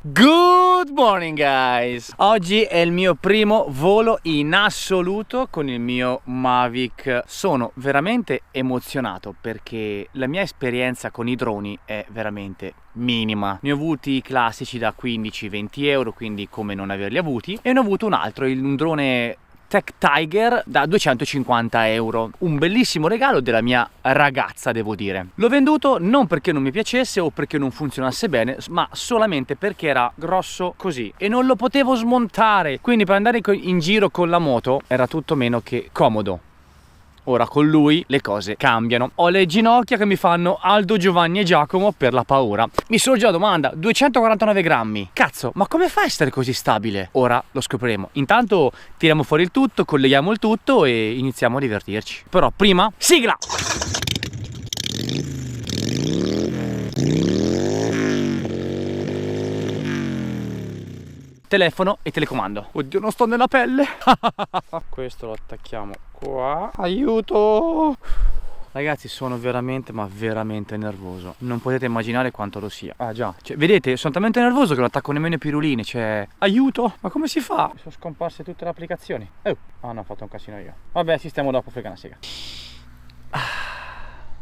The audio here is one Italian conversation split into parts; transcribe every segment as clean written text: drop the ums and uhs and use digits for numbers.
Good morning guys! Oggi è il mio primo volo in assoluto con il mio Mavic. Sono veramente emozionato perché la mia esperienza con i droni è veramente minima. Ne ho avuti classici da 15-20 euro, quindi come non averli avuti, e ne ho avuto un altro, un drone Tech Tiger da 250 euro. Un bellissimo regalo della mia ragazza, devo dire. L'ho venduto non perché non mi piacesse o perché non funzionasse bene, ma solamente perché era grosso così e non lo potevo smontare. Quindi per andare in giro con la moto era tutto meno che comodo. Ora con lui le cose cambiano. Ho le ginocchia che mi fanno Aldo, Giovanni e Giacomo per la paura. Mi sorge la domanda: 249 grammi. Cazzo, ma come fa a essere così stabile? Ora lo scopriremo. Intanto tiriamo fuori il tutto, colleghiamo il tutto e iniziamo a divertirci. Però prima, sigla! Telefono e telecomando. Oddio, non sto nella pelle. Questo lo attacchiamo qua. Aiuto! Ragazzi, sono veramente, ma veramente nervoso. Non potete immaginare quanto lo sia. Ah già, cioè, vedete, sono talmente nervoso che non attacco nemmeno i piruline. Cioè, aiuto! Ma come si fa? Sono scomparse tutte le applicazioni. Oh, ah no, ho fatto un casino io. Vabbè, sistemo dopo, frega una sega.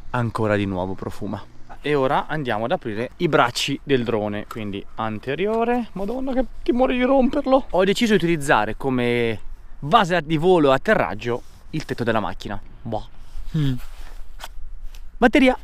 Ancora di nuovo profuma. E ora andiamo ad aprire i bracci del drone. Quindi anteriore. Madonna, che timore di romperlo. Ho deciso di utilizzare come base di volo e atterraggio il tetto della macchina. Boh. Batteria.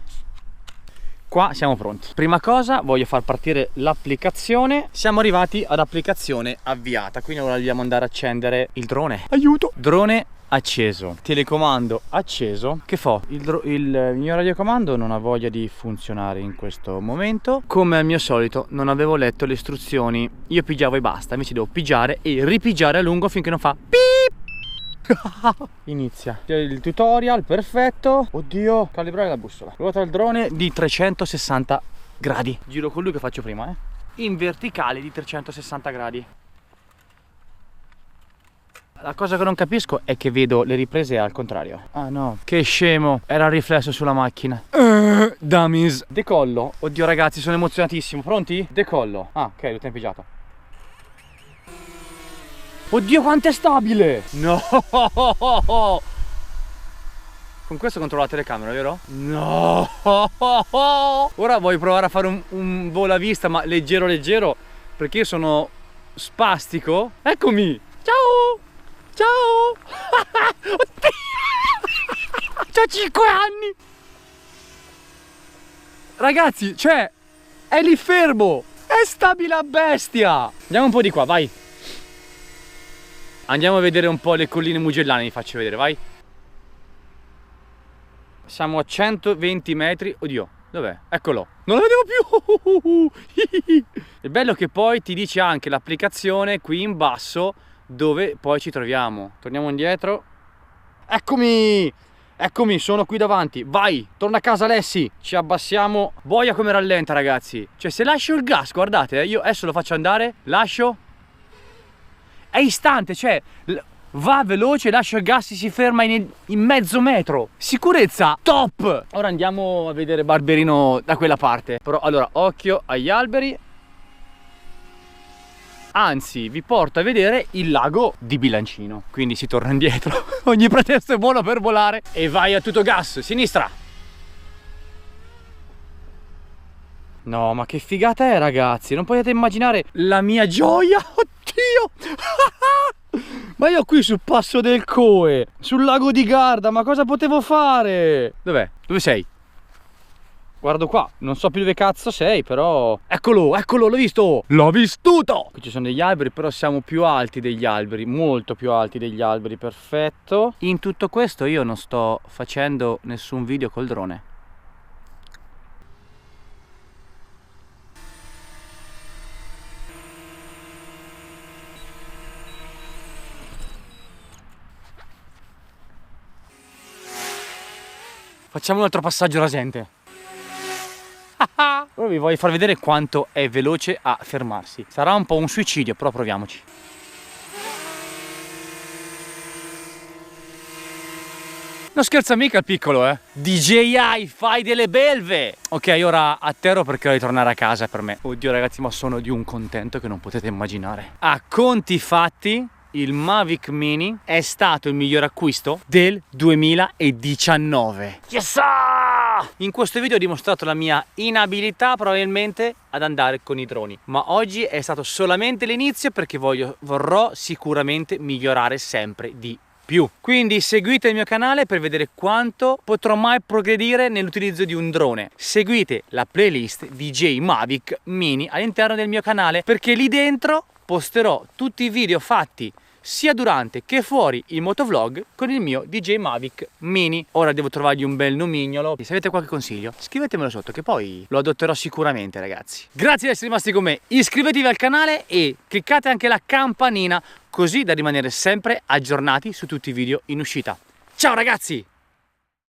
Qua siamo pronti. Prima cosa voglio far partire l'applicazione. Siamo arrivati ad applicazione avviata, quindi ora dobbiamo andare a accendere il drone. Aiuto! Drone acceso, telecomando acceso. Che fa? Il mio radiocomando non ha voglia di funzionare in questo momento. Come al mio solito non avevo letto le istruzioni. Io pigiavo e basta, invece devo pigiare e ripigiare a lungo finché non fa pip. Inizia il tutorial, perfetto. Oddio, calibrare la bussola. Ruota il drone di 360 gradi. Giro con lui che faccio prima, in verticale di 360 gradi. La cosa che non capisco è che vedo le riprese al contrario. Ah no, che scemo, era il riflesso sulla macchina. Dummies. Decollo. Oddio ragazzi, sono emozionatissimo. Pronti? Decollo. Ah, ok, l'ho tempigiato. Oddio quanto è stabile! No! Con questo controllo la telecamera, vero? No! Ora voglio provare a fare un volo a vista, ma leggero leggero, perché io sono spastico. Eccomi! Ciao! Ciao! Oddio! C'ho 5 anni! Ragazzi, cioè, è lì fermo! È stabile a bestia! Andiamo un po' di qua, vai! Andiamo a vedere un po' le colline mugellane, vi faccio vedere, vai. Siamo a 120 metri. Oddio, dov'è? Eccolo. Non lo vedevo più. Il bello è che poi ti dice anche l'applicazione qui in basso dove poi ci troviamo. Torniamo indietro. Eccomi. Eccomi, sono qui davanti. Vai, torna a casa Alessi. Ci abbassiamo. Boia come rallenta ragazzi. Cioè se lascio il gas, guardate, io adesso lo faccio andare. Lascio. È istante, cioè va veloce, lascia il gas e si ferma in mezzo metro. Sicurezza top. Ora andiamo a vedere Barberino da quella parte. Però allora occhio agli alberi. Anzi vi porto a vedere il lago di Bilancino. Quindi si torna indietro. Ogni pretesto è buono per volare. E vai a tutto gas, sinistra. No ma che figata è ragazzi. Non potete immaginare la mia gioia. Oddio. Ma io qui sul passo del Coe, sul lago di Garda, ma cosa potevo fare? Dov'è? Dove sei? Guardo qua, non so più dove cazzo sei, però... Eccolo, eccolo, l'ho visto! L'ho vistuto! Qui ci sono degli alberi, però siamo più alti degli alberi, molto più alti degli alberi, perfetto. In tutto questo io non sto facendo nessun video col drone. Facciamo un altro passaggio rasente. Ora vi voglio far vedere quanto è veloce a fermarsi. Sarà un po' un suicidio, però proviamoci. Non scherza mica il piccolo, DJI, fai delle belve! Ok, ora atterro perché devo ritornare a casa per me. Oddio ragazzi, ma sono di un contento che non potete immaginare. A conti fatti, il Mavic Mini è stato il miglior acquisto del 2019. Yes! In questo video ho dimostrato la mia inabilità probabilmente ad andare con i droni, ma oggi è stato solamente l'inizio perché vorrò sicuramente migliorare sempre di più. Quindi seguite il mio canale per vedere quanto potrò mai progredire nell'utilizzo di un drone. Seguite la playlist DJ Mavic Mini all'interno del mio canale perché lì dentro posterò tutti i video fatti sia durante che fuori il motovlog con il mio DJ Mavic Mini. Ora devo trovargli un bel nomignolo. Se avete qualche consiglio scrivetemelo sotto che poi lo adotterò sicuramente ragazzi. Grazie di essere rimasti con me, iscrivetevi al canale e cliccate anche la campanina così da rimanere sempre aggiornati su tutti i video in uscita. Ciao ragazzi!